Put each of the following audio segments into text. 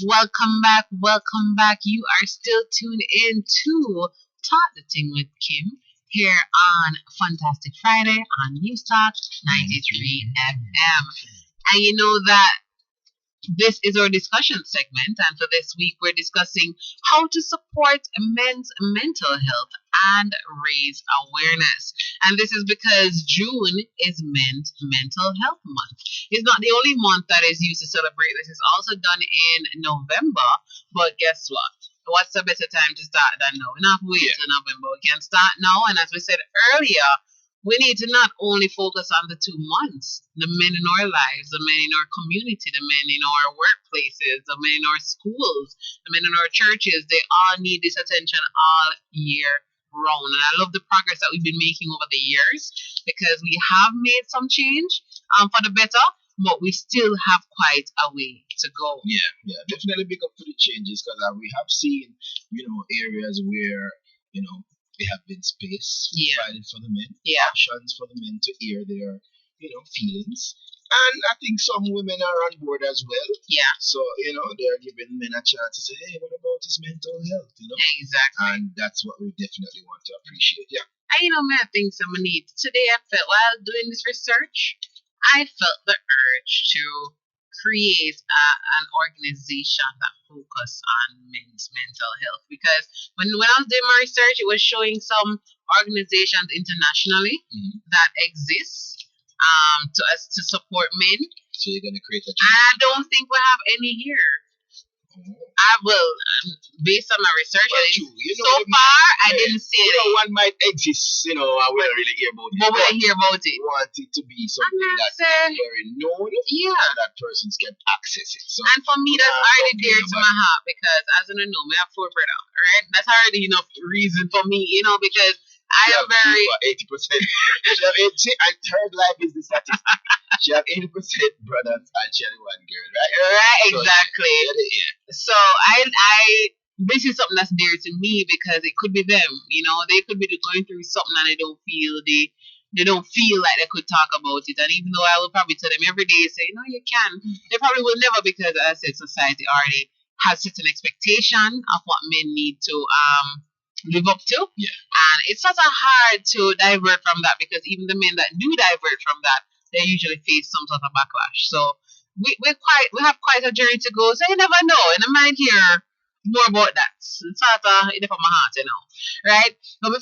Welcome back, welcome back. You are still tuned in to Talk the Ting with Kim here on Funtastic Friday on News Talk 93 FM. And you know that this is our discussion segment, and for this week we're discussing how to support men's mental health and raise awareness. And this is because June is Men's Mental Health Month. It's not the only month that is used to celebrate. This is also done in November, but guess what? What's a better time to start than now? We're not wait till November. We can start now, and as we said earlier, we need to not only focus on the 2 months, the men in our lives, the men in our community, the men in our workplaces, the men in our schools, the men in our churches. They all need this attention all year round. And I love the progress that we've been making over the years because we have made some change for the better, but we still have quite a way to go. Yeah, definitely big up for the changes because we have seen, areas where, there have been space provided for the men, options for the men to air their, feelings. And I think some women are on board as well. Yeah. So, they're giving men a chance to say, hey, what about his mental health? Exactly. And that's what we definitely want to appreciate. Yeah. And man, I think someone needs. Today I felt while doing this research, I felt the urge to create an organization that focus on men's mental health, because when I was doing my research, it was showing some organizations internationally that exist to support men. So you're gonna create a I don't think we have any here. I will, based on my research, I didn't see it. One might exist, I wouldn't really hear about it. But we don't hear about it. We want it to be something that's very known, and that persons can access it. So, and for me, that's already dear to my heart because, as you know, I have 4 brothers, right? That's already enough reason for me, because I am very 80%. She have 80, and her life is the statistic. She have 80% brothers and she had 1 girl, right? Right, so, exactly. Yeah. So I this is something that's dear to me because it could be them. They could be going through something and they don't feel like they could talk about it. And even though I will probably tell them every day, say, no, you can. They probably will never, because as I said, society already has certain expectation of what men need to live up to. Yeah. And it's sort of hard to divert from that because even the men that do divert from that, they usually face some sort of backlash. So we have quite a journey to go. So you never know. And I might hear more about that. It's sort of in the my heart, right? But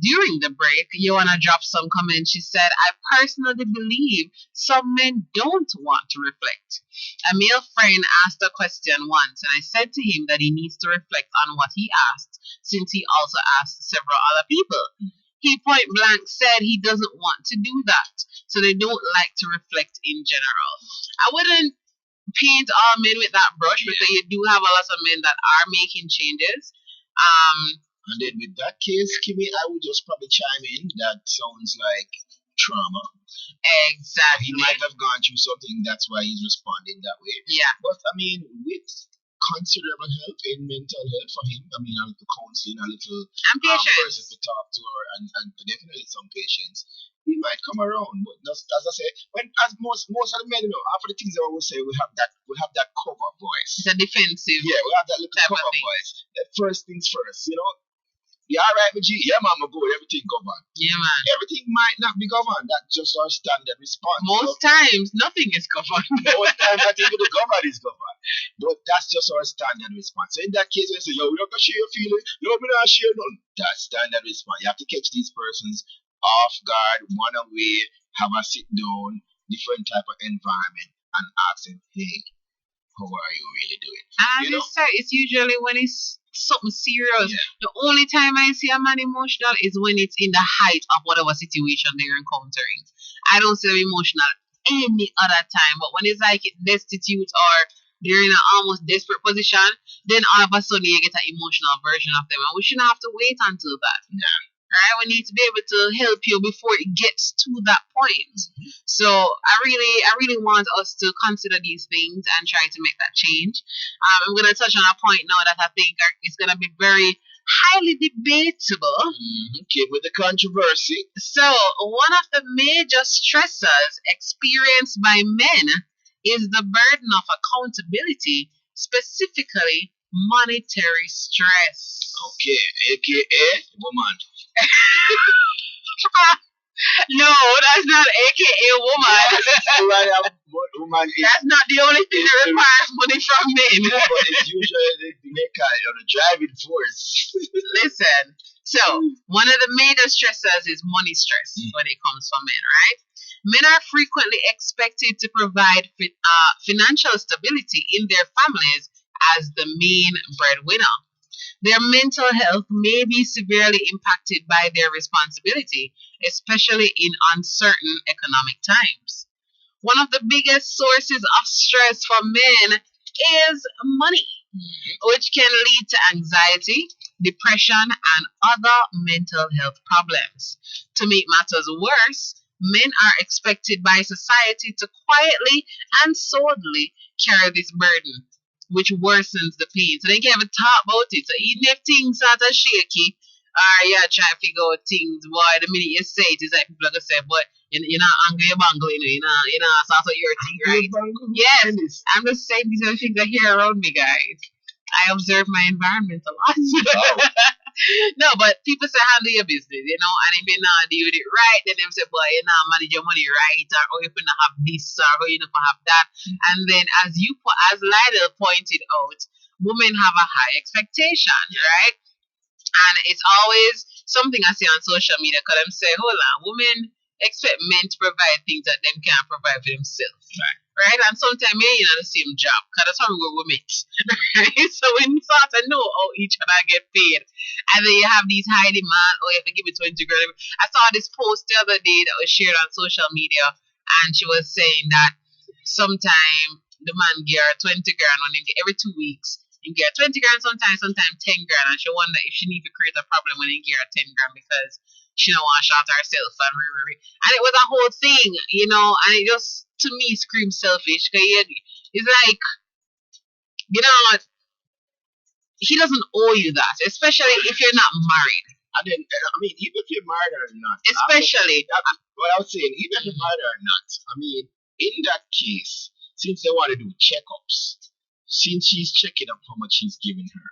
during the break, Joanna dropped some comments. She said, I personally believe some men don't want to reflect. A male friend asked a question once, and I said to him that he needs to reflect on what he asked, since he also asked several other people. He point blank said he doesn't want to do that, so they don't like to reflect in general. I wouldn't paint all men with that brush because you do have a lot of men that are making changes. And then with that case, Kimmie, I would just probably chime in. That sounds like trauma. Exactly. He might have gone through something, that's why he's responding that way. Yeah. But with considerable help in mental health for him, a little counseling, a little person to talk to, and definitely some patience, he might come around. But just, as I say, as most of the men, after the things that I will say, we have that cover voice. It's a defensive. Yeah, we have that little cover voice. First things first, Yeah, all right, G. Yeah, man, I'm good. Everything governed. Yeah, man. Everything might not be governed. That's just our standard response. Most times, nothing is governed. Most times, not even the government is governed. But that's just our standard response. So in that case, when you say, yo, we're not going to share your feelings. Yo, we're not share none. That's standard response. You have to catch these persons off guard, one away, have a sit down, different type of environment, and ask them, hey, how are you really doing? And it's usually when it's something serious. Yeah. The only time I see a man emotional is when it's in the height of whatever situation they're encountering. I don't see them emotional any other time. But when it's like destitute or they're in an almost desperate position, then all of a sudden you get an emotional version of them. And we shouldn't have to wait until that. Yeah. Right? We need to be able to help you before it gets to that point. So I really want us to consider these things and try to make that change. I'm going to touch on a point now that I think is going to be very highly debatable. Okay, with the controversy. So one of the major stressors experienced by men is the burden of accountability, specifically monetary stress. Okay, aka woman. No, that's not AKA woman. Woman is, That's not the only thing that requires money from men. but it's usually the maker or the driving force. Listen, so one of the major stressors is money stress when it comes from men, right? Men are frequently expected to provide financial stability in their families as the main breadwinner. Their mental health may be severely impacted by their responsibility, especially in uncertain economic times. One of the biggest sources of stress for men is money, which can lead to anxiety, depression, and other mental health problems. To make matters worse, men are expected by society to quietly and solidly carry this burden, which worsens the pain. So they can't even talk about it. So even if things start to shaky, or yeah, try to figure out things, boy, the minute you say it, it's like people are gonna say, but you're not angry, you're bangle, you know, so that's what you're thinking, right? Yes, I'm just saying these are the things I hear around me, guys. I observe my environment a lot. Wow. No, but people say handle your business, you know, and if you're not doing it right, then they say, boy, you're not manage your money right, or you're gonna have this, or you're gonna have that. And then as Lydell pointed out, women have a high expectation, right? And it's always something I see on social media because them say, hold on, women expect men to provide things that them can't provide for themselves. Right? And sometimes men in the same job because that's how we're mates. Right? So when you start to know how each other get paid, and then you have these high demand, you have to give it 20 grand. I saw this post the other day that was shared on social media, and she was saying that sometimes the man get 20 grand on him every 2 weeks. You get 20 grand sometimes 10 grand, and she wonder if she need to create a problem when you get her 10 grand because she don't want to shout herself and it was a whole thing, you know, and it just to me screams selfish because it's like, you know, he doesn't owe you that, especially if you're not married. And then, I mean, even if you're married or not, Especially, what I was saying, even if you're married or not, I mean, in that case, since they want to do checkups, since she's checking up how much he's giving her,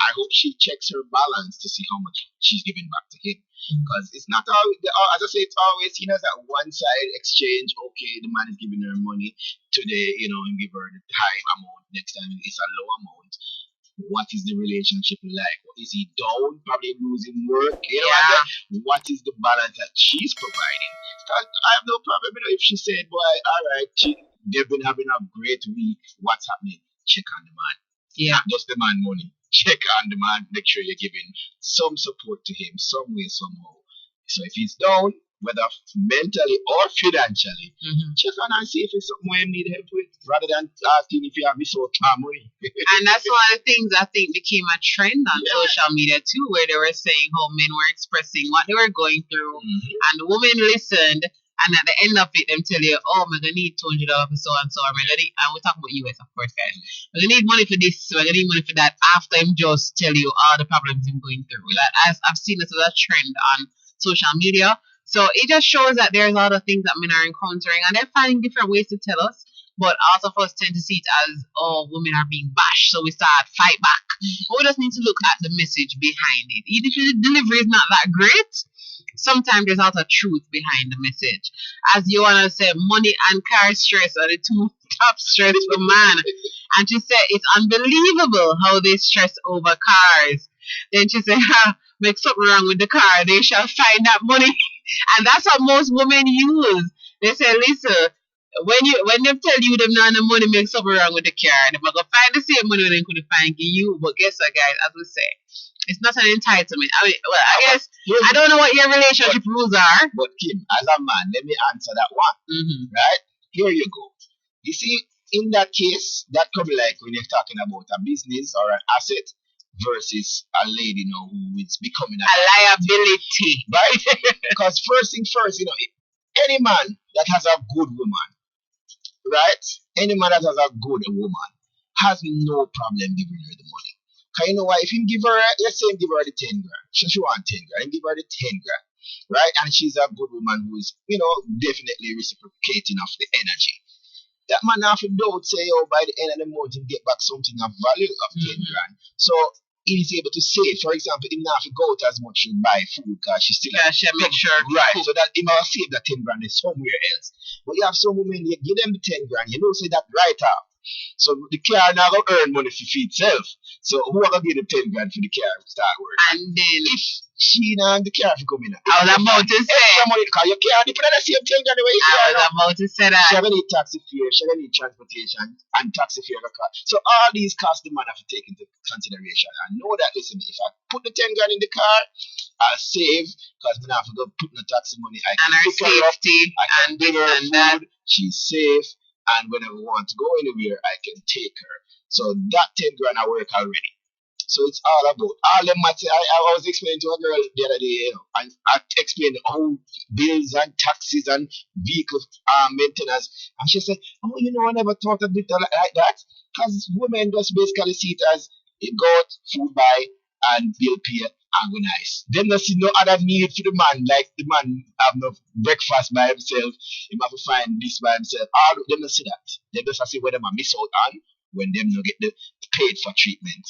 I hope she checks her balance to see how much she's giving back to him. Because it's not always, as I say, it's always seen as that one side exchange. Okay, the man is giving her money today, you know, and give her the high amount. Next time it's a low amount. What is the relationship like? Is he down, probably losing work? You know what I mean? What is the balance that she's providing? Because I have no problem, you know, if she said, boy, all right, they've been having a great week. What's happening? Check on the man. yeah. Not just the man money. Check on the man. Make sure you're giving some support to him, some way, somehow. So if he's down, whether mentally or financially, check on and see if it's something we need help with, rather than asking if you have this sort of money. And that's one of the things I think became a trend on social media too, where they were saying how men were expressing what they were going through, and the women listened. And at the end of it, them tell you, oh, I'm going to need $200 for so and so. And we're talking about US, of course, guys. We're going to need money for this. We're going to need money for that. After him just tell you all the problems I'm going through. That I've seen this as a trend on social media. So it just shows that there's a lot of things that men are encountering. And they're finding different ways to tell us. But also of us tend to see it as, oh, women are being bashed. So we start fight back. But we just need to look at the message behind it. Even if the delivery is not that great, sometimes there's also truth behind the message. As you want to say, money and car stress are the two top stress for man. And she said it's unbelievable how they stress over cars. Then she said, make something wrong with the car, they shall find that money. And that's what most women use. They say, listen, when they tell you them not the money make something wrong with the car, they're gonna find the same money they could find you. But guess what, guys, as we say, it's not an entitlement. I mean, well, I guess I don't know what your relationship rules are. But Kim, as a man, let me answer that one. Right? Here you go. You see, in that case, that could be like when you're talking about a business or an asset versus a lady now who is becoming a liability. Right? Because first thing first, you know, any man that has a good woman, right? Any man that has a good woman has no problem giving her the money. Because you know why? If you give her, let's say you give her the 10 grand, she want 10 grand, and give her the 10 grand, right? And she's a good woman who is, you know, definitely reciprocating of the energy. that man have to doubt say, oh, by the end of the month, he get back something of value of 10 grand. So he's able to save. For example, he not have to go out as much to buy food because she still she make sure. right. So that he might save that 10 grand somewhere else. But you have some women, you give them the 10 grand, you know, say that right off. So the car now gonna earn money for itself. So who are gonna give the 10 grand for the car to start working? And then if she and the car for coming out. I was about to say extra money because you can't depend on the same 10 grand the way you I was about to say that. She gonna need taxi fare, she gonna need transportation and taxi fare of the car. So all these costs the man have to take into consideration. I know that listen, if I put the 10 grand in the car, I'll save because I have to go put the taxi money. I can and her pick her up, safety I can and bring this her and food, that. she's safe, and whenever I want to go anywhere, I can take her. So that 10 grand I work already. So it's all about all them matter. I was explaining to a girl the other day, you know, and I explained how bills and taxes and vehicle maintenance, and she said, "Oh, you know, I never thought of it like that, because women just basically see it as a goat, food buy, and bill pay and go nice. Them not see no other need for the man, like the man have no breakfast by himself, he have to find this by himself. All them not see that. They just see where them a miss out on when them no get the paid for treatment."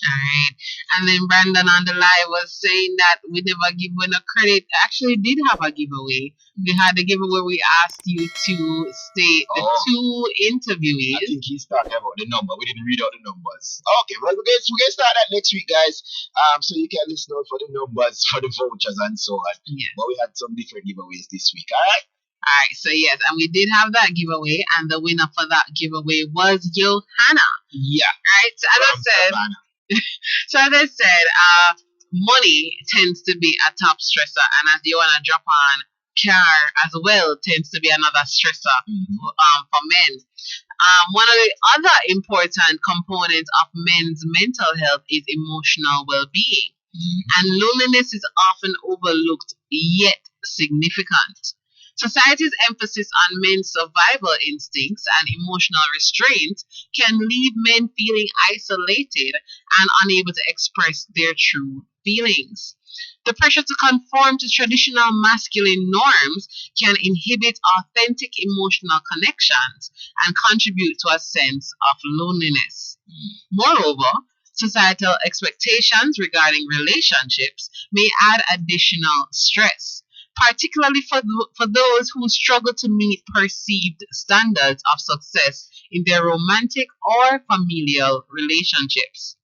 Alright. And then Brandon on the live was saying that we never give away no credit. Actually did have a giveaway. We had a giveaway we asked you to state the two interviewees. I think he's talking about the number. We didn't read out the numbers. Okay, well we're gonna start that next week, guys. So you can listen out for the numbers for the vouchers and so on. Yes. But we had some different giveaways this week, alright? Alright, so yes, and we did have that giveaway, and the winner for that giveaway was Johanna. Yeah. Right? So as I said, money tends to be a top stressor, and as you wanna drop on, car as well tends to be another stressor for men. One of the other important components of men's mental health is emotional well-being, and loneliness is often overlooked yet significant. Society's emphasis on men's survival instincts and emotional restraint can leave men feeling isolated and unable to express their true feelings. The pressure to conform to traditional masculine norms can inhibit authentic emotional connections and contribute to a sense of loneliness. Moreover, societal expectations regarding relationships may add additional stress, particularly for those who struggle to meet perceived standards of success in their romantic or familial relationships.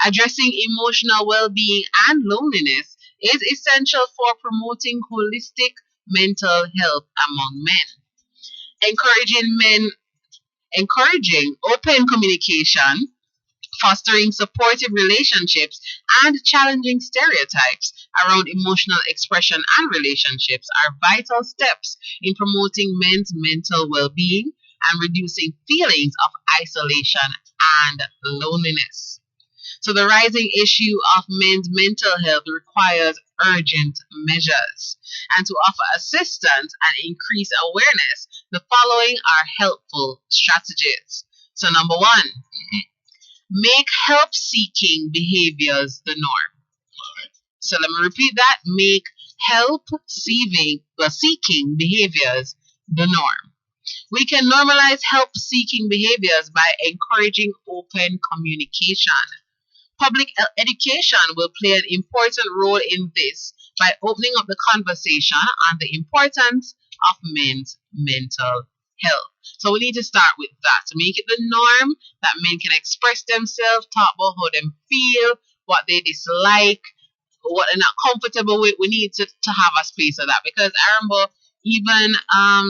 Addressing emotional well-being and loneliness is essential for promoting holistic mental health among men. Encouraging open communication, fostering supportive relationships, and challenging stereotypes around emotional expression and relationships are vital steps in promoting men's mental well-being and reducing feelings of isolation and loneliness. So the rising issue of men's mental health requires urgent measures. And to offer assistance and increase awareness, the following are helpful strategies. So number one, make help-seeking behaviors the norm. So let me repeat that. Make help-seeking behaviors the norm. We can normalize help-seeking behaviors by encouraging open communication. Public education will play an important role in this by opening up the conversation on the importance of men's mental health. So we need to start with that to make it the norm that men can express themselves, talk about how they feel, what they dislike, what they're not comfortable with. We need to have a space of that, because I remember even I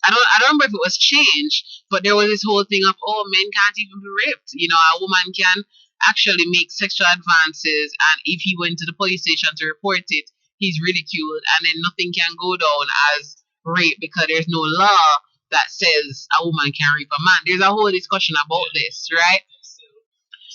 don't remember if it was changed, but there was this whole thing of, oh, men can't even be raped. You know, a woman can actually make sexual advances, and if he went to the police station to report it, he's ridiculed, and then nothing can go down as rape because there's no law that says a woman can rape a man. There's a whole discussion about this, right?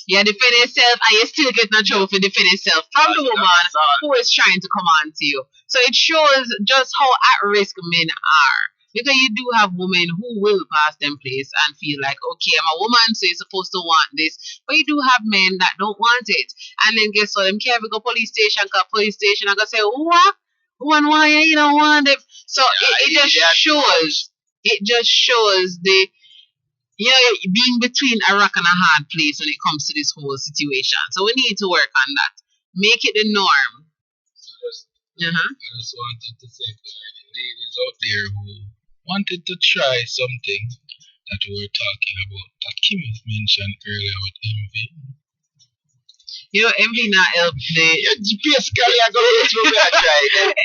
Yeah, defend yourself, and you still get no trouble for defend yourself from the woman who is trying to come on to you. So it shows just how at risk men are. Because you do have women who will pass them place and feel like, okay, I'm a woman, so you're supposed to want this. But you do have men that don't want it. And then guess what? Them can't go police station, cause police station, I'm gonna say, what? Why you don't want it? So it just shows it just shows being between a rock and a hard place when it comes to this whole situation. So we need to work on that. Make it the norm. I just wanted to say to the ladies out there who wanted to try something that we were talking about, that Kimmie mentioned earlier with envy. Envy not help Basically, I go to try.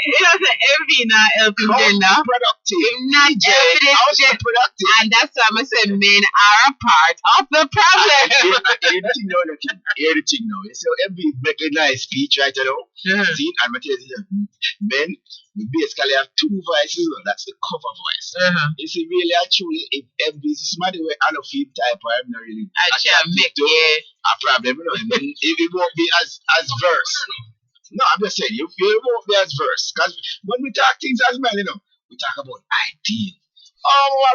Envy not helping them now. Productive. Not helping productive. and that's why I said men are a part of the problem. Everything now, everything now. So envy make a nice speech, right? You know. See, I'm telling you, men we basically have two voices. That's the cover voice. You see, really and truly, if envy is somebody where I don't feel type, I'm not really. I shall make a problem, you know. It won't be as verse. No, I'm just saying, it won't be as verse. Because when we talk things as men, you know, we talk about ideal.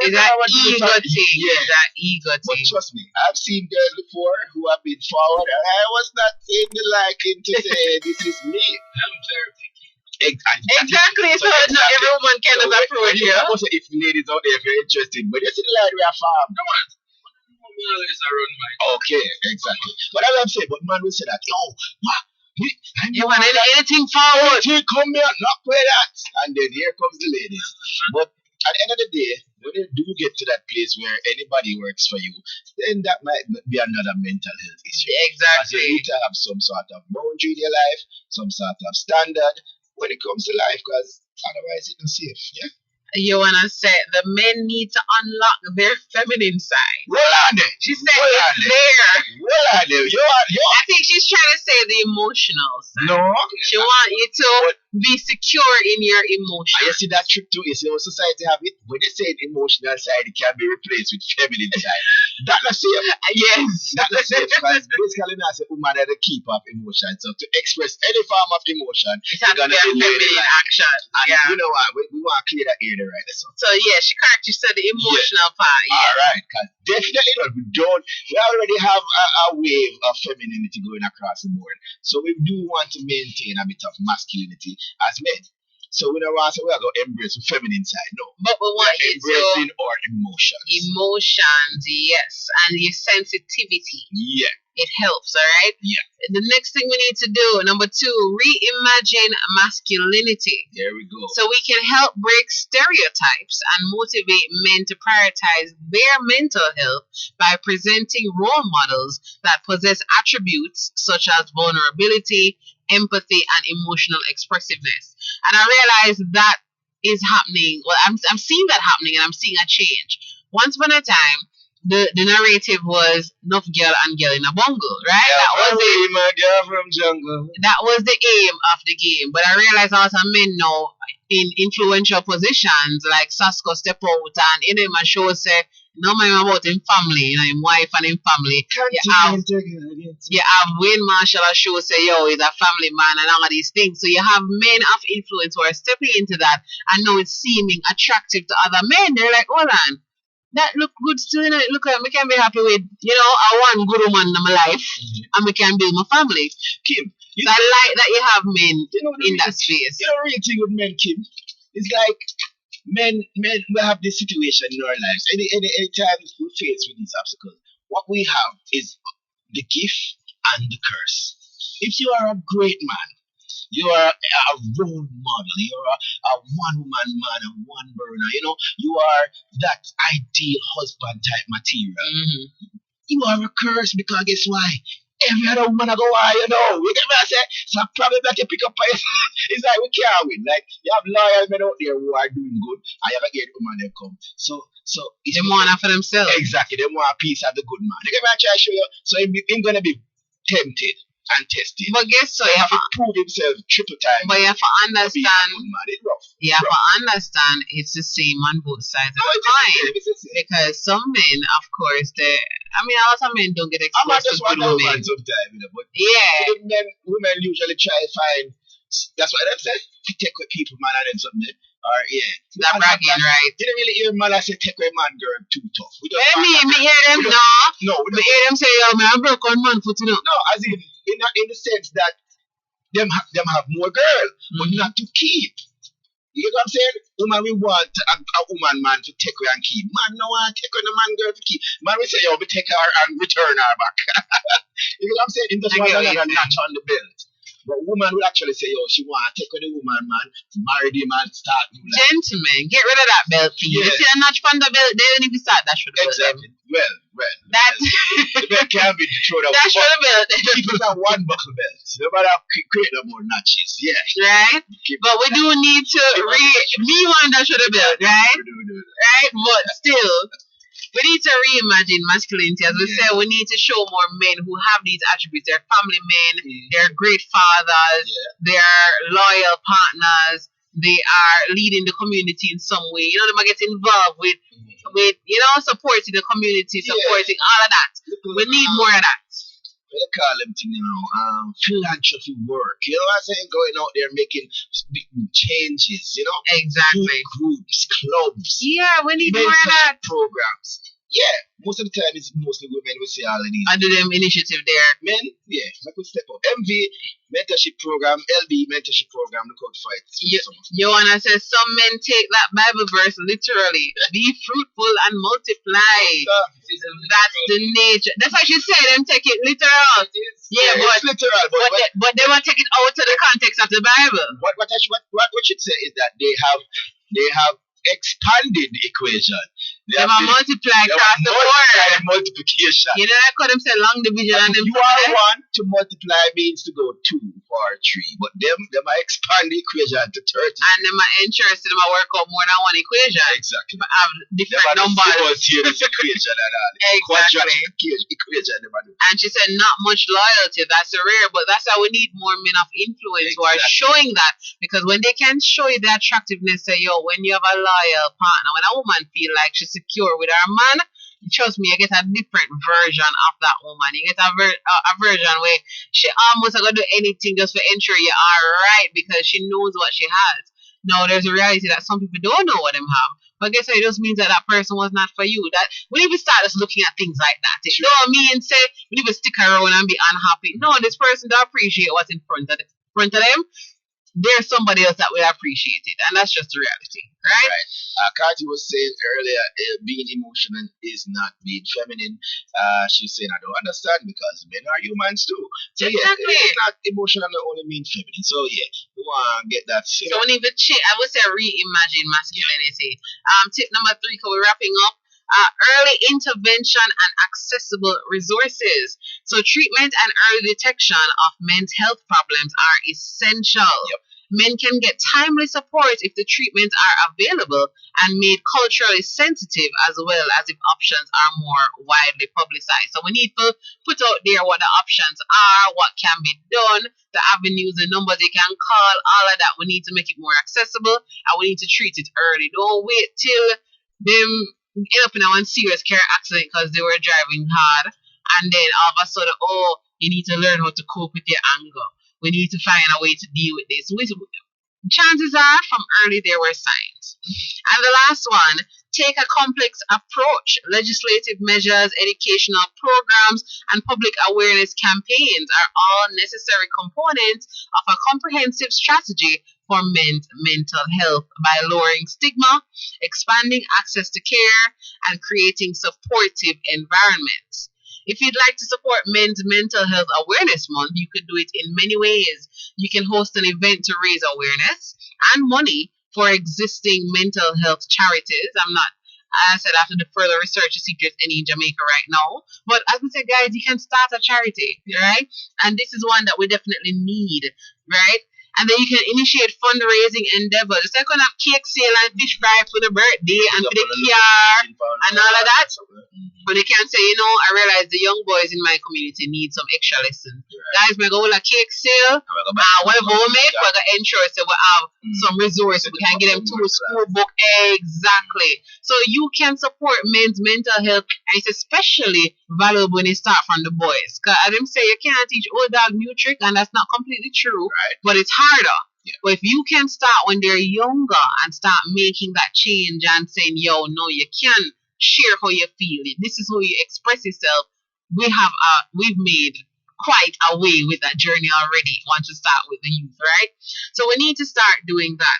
Is that ego thing? Yeah. Is that ego But thing? trust me, I've seen girls before who have been forward, and I was not in the liking to say, this is me. I'm very picky. Exactly, so not every woman can approach you. If ladies out there, if you're interested, but you see the line we are farm. Come on. Okay, exactly. But as I'm saying, but man will say that, what? You want anything forward? Come here, knock with that. And then here comes the ladies. But at the end of the day, when you do get to that place where anybody works for you, then that might be another mental health issue. Exactly. As you need to have some sort of boundary in your life, some sort of standard when it comes to life, because otherwise it's unsafe. Yeah. You wanna say the men need to unlock their feminine side. Well on there. She said it's there. Well on there. I think she's trying to say the emotional side. No. She want you to be secure in your emotions. You see that trick too? You see how society have it? When they say emotional side, it can be replaced with feminine side. That's the same. Yes. That's the same. Because basically now say woman are the keeper of emotion. So to express any form of emotion, it has to be a feminine action. And you know what? We want to clear that area right there. So yeah, she correct. You said the emotional part. Yeah. All right, because definitely not. We already have a wave of femininity going across the board. So we do want to maintain a bit of masculinity as men. So we don't want to say we're going to embrace the feminine side. No. But we want you embracing our emotions. Emotions, yes. And your sensitivity. Yeah. It helps, all right? Yeah. The next thing we need to do, number 2, reimagine masculinity. There we go. So we can help break stereotypes and motivate men to prioritize their mental health by presenting role models that possess attributes such as vulnerability, empathy, and emotional expressiveness. And I realize that is happening. Well, I'm seeing that happening, and I'm seeing a change. Once upon a time, the narrative was enough girl and girl in a bungle, right? Yeah, that was it. My girl from jungle. That was the aim of the game. But I realize a lot of men now in influential positions like Sasko step out and my show say no man about him family, him wife and him family. You have Wayne Marshall a show say he's a family man and all of these things. So you have men of influence who are stepping into that and now it's seeming attractive to other men. They're like, hold on. That look good still, look like me can be happy with, I want good woman in my life and we can build my family. Kim, so I like that you have men in that space. You know, real thing with men, Kim, it's like men we have this situation in our lives. Any time we face with these obstacles, what we have is the gift and the curse. If you are a great man, you are a role model. You are a one-woman man, a one-burner. You are that ideal husband type material. Mm-hmm. You are a curse because guess why? Every other woman I go, you get me? I say, so problem that you pick up it's like we can't win. Like you have loyal men out there who are doing good, and you have a great woman that come. So they want it for themselves. Exactly, they want a piece of the good man. You get me? I try to show you. So he's gonna be tempted and tested. But guess so you have to prove himself triple time. But you have to understand. It's rough. You have to understand it's the same on both sides of the coin. Because some men, of course, a lot of men don't get exposed to good women. Sometimes, but women usually try to find. That's what they say. To take with people, man, and then something. Or that bragging, right? Didn't really hear man I say take away man girl too tough. Me hear them no. We hear them say I broke on man foot, No, as in the sense that them have more girl, but not to keep. You get what I'm saying? Woman, we want a woman, man, to take her and keep. Man, no one take her, the man, girl, to keep. Man, we say, yo, we take her and return her back. You know what I'm saying? It just I want get what another you're notch on the belt. But woman will actually say, yo, she want to take her the woman, man, marry the man, start new life. Gentlemen, get rid of that belt, please. Yeah. You see a notch from the belt, then if you start, that should have belt. Exactly. Well. That's The belt can't be thrown out. that should have belt. Keep it at one buckle belt. No matter how create no more notches. Yeah. Right? But we do need to me one that should have belt, right? Right? But still, we need to reimagine masculinity. As we said, we need to show more men who have these attributes. They're family men, they're great fathers, they're loyal partners, they are leading the community in some way. You know, they might get involved with supporting the community, supporting all of that. We need more of that. What they call them thing, philanthropy work. You know what I'm saying? Going out there making big changes, Exactly. Groups, clubs. Yeah, we need more of that. Programs. Yeah, most of the time it's mostly women we see all of these. Under them initiative there. Men, like we step up. MV, mentorship program, LB, mentorship program, look out for it. Joanna says some men take that Bible verse literally. Be fruitful and multiply. That's the nature. That's why she said them take it literal. Yeah, it's literal, but they won't take it out of the context of the Bible. What should say is that they have expanded the equation. They have multiplied across the board. Multiplication. You know, I call them say long division and them. You are one to multiply means to go 2 or 3, but them might expand the equation to 30. And them are interested in work out more than one equation. Exactly. But have different numbers. Equation and all. Exactly. Equation. And she said not much loyalty. That's rare, but that's why we need more men of influence who are showing that. Because when they can show you the attractiveness, say, yo, when you have a loyal partner, when a woman feel like she's secure with her man, trust me, you get a different version of that woman. You get a version where she almost gonna do anything just to ensure you are right because she knows what she has. Now there's a reality that some people don't know what them have. But guess what? It just means that person was not for you. That we need to start just looking at things like that. It don't mean say we need to stick around and be unhappy. No, this person don't appreciate what's in front of them. There's somebody else that will appreciate it, and that's just the reality, right? Kati was saying earlier, being emotional is not being feminine. She was saying, I don't understand because men are humans too. So exactly. It's not emotional, not only mean feminine. So we want to get that. So we need to I would say reimagine masculinity. Tip number 3, because we're wrapping up. Early intervention and accessible resources. So treatment and early detection of men's health problems are essential. Men can get timely support if the treatments are available and made culturally sensitive, as well as if options are more widely publicized. So we need to put out there what the options are, what can be done, the avenues, the numbers they can call, all of that. We need to make it more accessible and we need to treat it early. Don't wait till them end up in a one serious car accident because they were driving hard, and then all of a sudden, you need to learn how to cope with your anger. We need to find a way to deal with this. Chances are from early there were signs. And the last one, take a complex approach. Legislative measures, educational programs, and public awareness campaigns are all necessary components of a comprehensive strategy for men's mental health by lowering stigma, expanding access to care, and creating supportive environments. If you'd like to support Men's Mental Health Awareness Month, you could do it in many ways. You can host an event to raise awareness and money for existing mental health charities. I said after the further research to see if there's any in Jamaica right now. But as we said, guys, you can start a charity, right? And this is one that we definitely need, right? And then you can initiate fundraising endeavors. It's like going to have cake sale and fish fry for the birthday and for the car and all of that. But they can say, I realize the young boys in my community need some extra lessons. Guys, we're going to a cake sale. Whatever we make, we're going to ensure so we have some resources. We can get them to a school book. Exactly. So you can support men's mental health, and it's especially valuable when you start from the boys. Because as them say, you can't teach old dog new trick, and that's not completely true. But it's harder. But if you can start when they're younger and start making that change and saying, yo, no, you can share how you feel. This is how you express yourself. We've made quite a way with that journey already once you start with the youth, right? So we need to start doing that.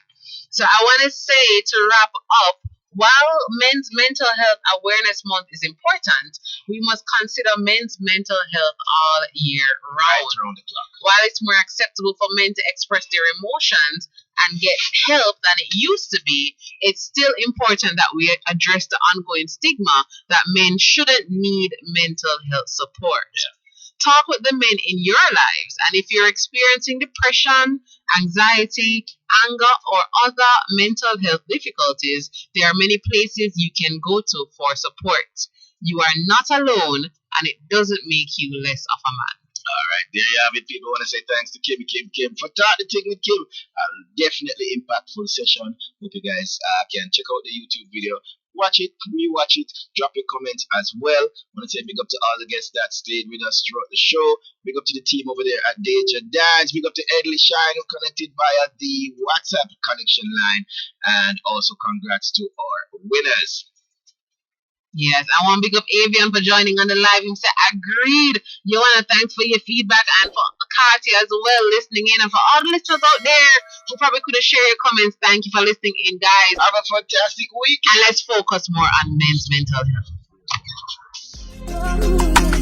So I want to say to wrap up, while Men's Mental Health Awareness Month is important, we must consider men's mental health all year Right round. around the clock. While it's more acceptable for men to express their emotions and get help than it used to be, it's still important that we address the ongoing stigma that men shouldn't need mental health support. Yeah. Talk with the men in your lives, and if you're experiencing depression, anxiety, anger, or other mental health difficulties, there are many places you can go to for support. You are not alone, and it doesn't make you less of a man. All right, there you have it, people. I want to say thanks to Kimmie for Talk the Ting with Kim. Definitely impactful session. Hope you guys can check out the YouTube video. Watch it, rewatch it, drop your comments as well. I want to say big up to all the guests that stayed with us throughout the show. Big up to the team over there at Deja Dance. Big up to Edley Shine, who connected via the WhatsApp connection line. And also congrats to our winners. Yes, I want to big up Avian for joining on the live. He said, agreed. Joanna, thanks for your feedback, and for Katia as well listening in. And for all the listeners out there who probably could have shared your comments, thank you for listening in, guys. Have a fantastic week. And let's focus more on men's mental health.